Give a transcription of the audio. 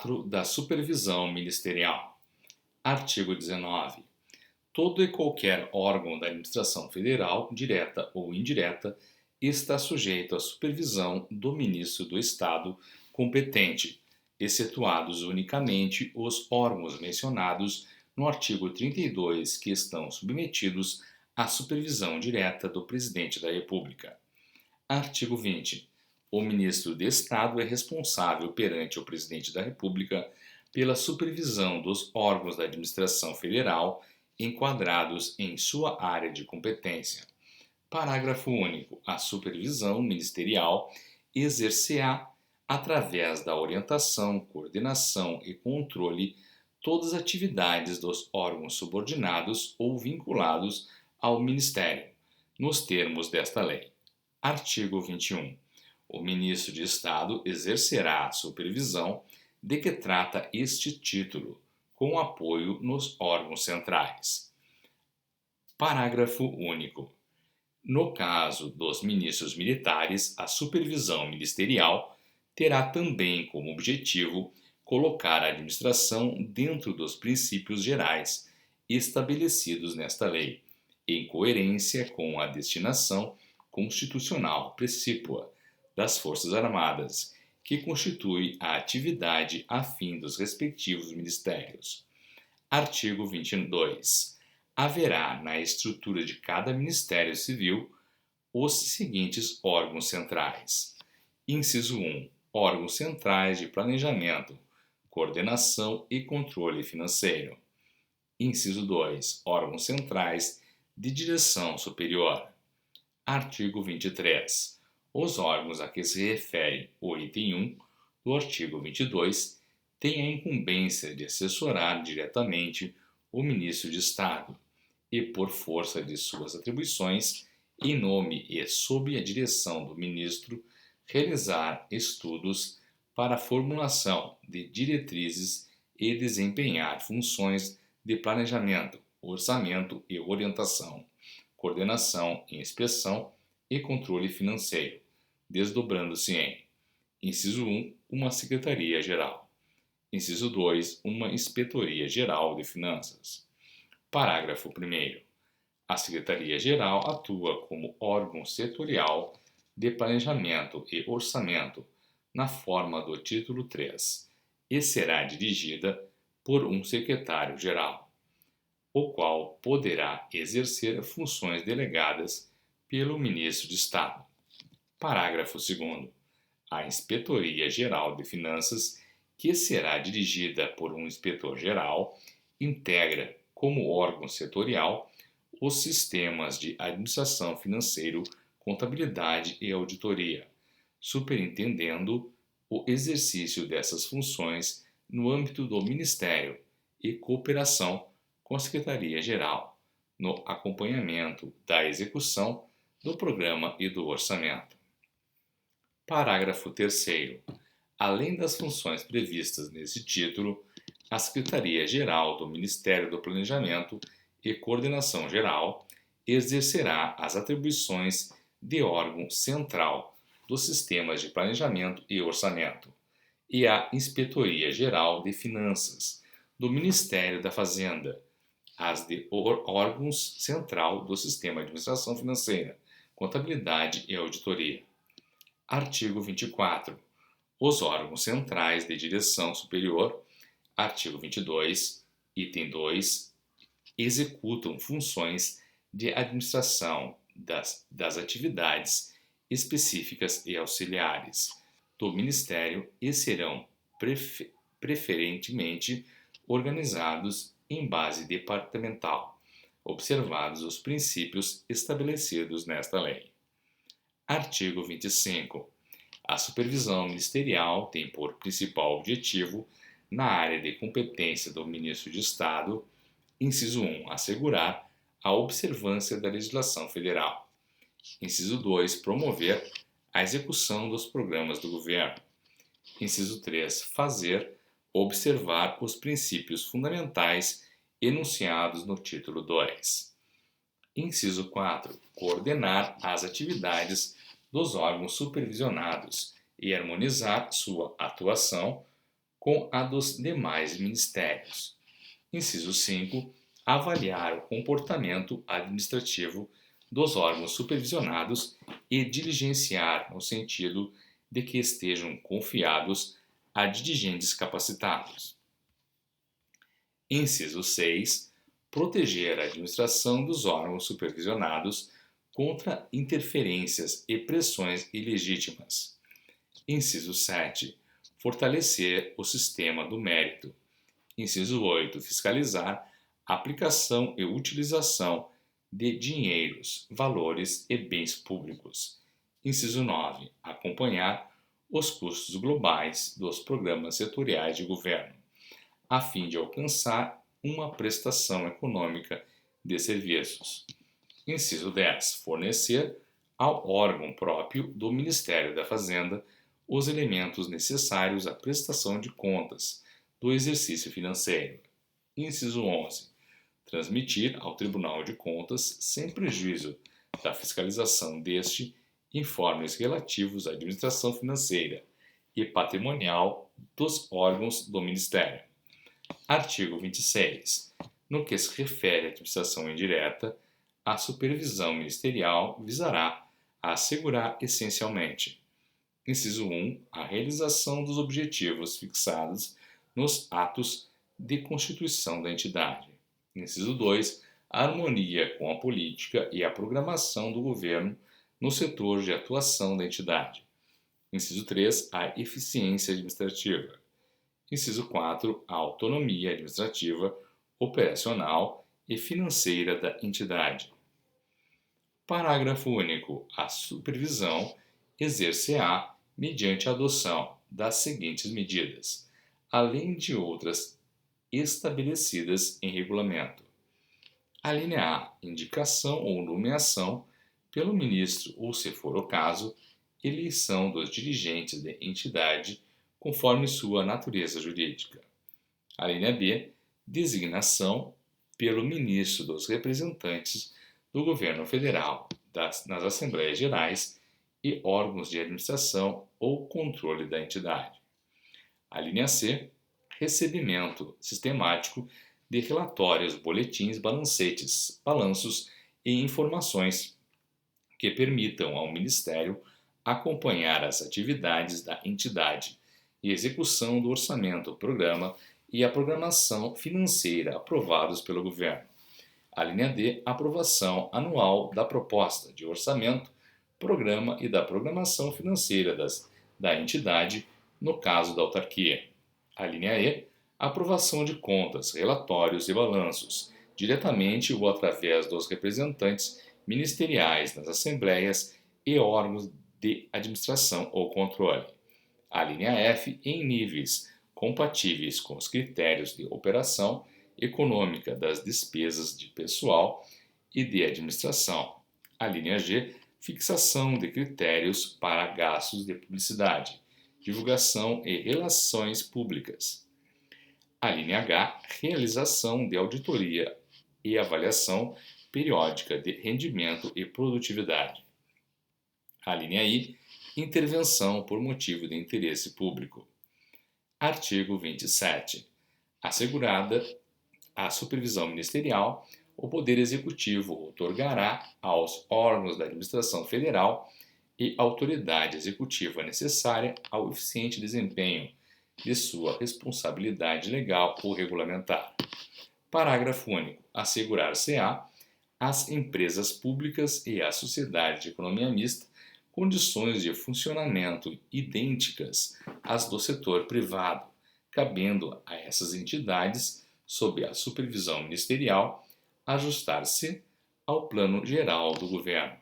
4 da supervisão ministerial. Artigo 19. Todo e qualquer órgão da administração federal, direta ou indireta, está sujeito à supervisão do ministro do Estado competente, excetuados unicamente os órgãos mencionados no artigo 32 que estão submetidos à supervisão direta do Presidente da República. Artigo 20. O ministro de Estado é responsável perante o Presidente da República pela supervisão dos órgãos da administração federal enquadrados em sua área de competência. Parágrafo único. A supervisão ministerial exercer-á, através da orientação, coordenação e controle, todas as atividades dos órgãos subordinados ou vinculados ao Ministério, nos termos desta lei. Artigo 21. O ministro de Estado exercerá a supervisão de que trata este título, com apoio nos órgãos centrais. Parágrafo único. No caso dos ministros militares, a supervisão ministerial terá também como objetivo colocar a administração dentro dos princípios gerais estabelecidos nesta lei, em coerência com a destinação constitucional precípua das Forças Armadas, que constitui a atividade a fim dos respectivos ministérios. Artigo 22. Haverá na estrutura de cada Ministério Civil os seguintes órgãos centrais. Inciso 1. Órgãos centrais de planejamento, coordenação e controle financeiro. Inciso 2. Órgãos centrais de direção superior. Artigo 23. Os órgãos a que se refere o item 1 do artigo 22 têm a incumbência de assessorar diretamente o ministro de Estado e, por força de suas atribuições, em nome e sob a direção do ministro, realizar estudos para a formulação de diretrizes e desempenhar funções de planejamento, orçamento e orientação, coordenação, inspeção e controle financeiro, desdobrando-se em: inciso 1, uma Secretaria-Geral. Inciso 2, uma Inspetoria-Geral de Finanças. Parágrafo 1º. A Secretaria-Geral atua como órgão setorial de planejamento e orçamento na forma do título 3 e será dirigida por um secretário-geral, o qual poderá exercer funções delegadas pelo ministro de Estado. Parágrafo 2º. A Inspetoria-Geral de Finanças, que será dirigida por um inspetor-geral, integra, como órgão setorial, os sistemas de administração financeiro, contabilidade e auditoria, superintendendo o exercício dessas funções no âmbito do Ministério e cooperação com a Secretaria-Geral, no acompanhamento da execução do programa e do orçamento. Parágrafo 3º. Além das funções previstas nesse título, a Secretaria-Geral do Ministério do Planejamento e Coordenação Geral exercerá as atribuições de órgão central dos sistemas de planejamento e orçamento, e a Inspetoria-Geral de Finanças do Ministério da Fazenda, as de órgãos central do sistema de administração financeira, contabilidade e auditoria. Artigo 24. Os órgãos centrais de direção superior, artigo 22, item 2, executam funções de administração das atividades específicas e auxiliares do Ministério e serão preferentemente organizados em base departamental, observados os princípios estabelecidos nesta lei. Artigo 25. A supervisão ministerial tem por principal objetivo, na área de competência do Ministro de Estado, inciso 1, assegurar a observância da legislação federal. Inciso 2, promover a execução dos programas do governo. Inciso 3, fazer observar os princípios fundamentais enunciados no título 2. Inciso 4. Coordenar as atividades dos órgãos supervisionados e harmonizar sua atuação com a dos demais ministérios. Inciso 5. Avaliar o comportamento administrativo dos órgãos supervisionados e diligenciar no sentido de que estejam confiados a dirigentes capacitados. Inciso 6. Proteger a administração dos órgãos supervisionados contra interferências e pressões ilegítimas. Inciso 7. Fortalecer o sistema do mérito. Inciso 8. Fiscalizar a aplicação e utilização de dinheiros, valores e bens públicos. Inciso 9. Acompanhar os custos globais dos programas setoriais de governo, a fim de alcançar uma prestação econômica de serviços. Inciso 10. Fornecer ao órgão próprio do Ministério da Fazenda os elementos necessários à prestação de contas do exercício financeiro. Inciso 11. Transmitir ao Tribunal de Contas, sem prejuízo da fiscalização deste, informes relativos à administração financeira e patrimonial dos órgãos do Ministério. Artigo 26. No que se refere à administração indireta, a supervisão ministerial visará a assegurar essencialmente: inciso 1. A realização dos objetivos fixados nos atos de constituição da entidade. Inciso 2. A harmonia com a política e a programação do governo no setor de atuação da entidade. Inciso 3. A eficiência administrativa. Inciso 4. A autonomia administrativa, operacional e financeira da entidade. Parágrafo único. A supervisão exer-se-á mediante a adoção das seguintes medidas, além de outras estabelecidas em regulamento. A linha A. Indicação ou nomeação pelo ministro ou, se for o caso, eleição dos dirigentes da entidade conforme sua natureza jurídica. A linha B. Designação pelo ministro dos representantes do governo federal nas Assembleias Gerais e órgãos de administração ou controle da entidade. A linha C. Recebimento sistemático de relatórios, boletins, balancetes, balanços e informações que permitam ao Ministério acompanhar as atividades da entidade e execução do orçamento, programa e a programação financeira aprovados pelo Governo. A linha D. Aprovação anual da proposta de orçamento, programa e da programação financeira da entidade, no caso da autarquia. A linha E. Aprovação de contas, relatórios e balanços, diretamente ou através dos representantes ministeriais nas assembleias e órgãos de administração ou controle. A linha F. Em níveis compatíveis com os critérios de operação econômica das despesas de pessoal e de administração. A linha G. Fixação de critérios para gastos de publicidade, divulgação e relações públicas. A linha H. Realização de auditoria e avaliação periódica de rendimento e produtividade. A linha I. Intervenção por motivo de interesse público. Artigo 27. Assegurada a supervisão ministerial, o Poder Executivo outorgará aos órgãos da administração federal e autoridade executiva necessária ao eficiente desempenho de sua responsabilidade legal ou regulamentar. Parágrafo único. Assegurar-se-á às empresas públicas e à sociedade de economia mista condições de funcionamento idênticas às do setor privado, cabendo a essas entidades, sob a supervisão ministerial, ajustar-se ao plano geral do governo.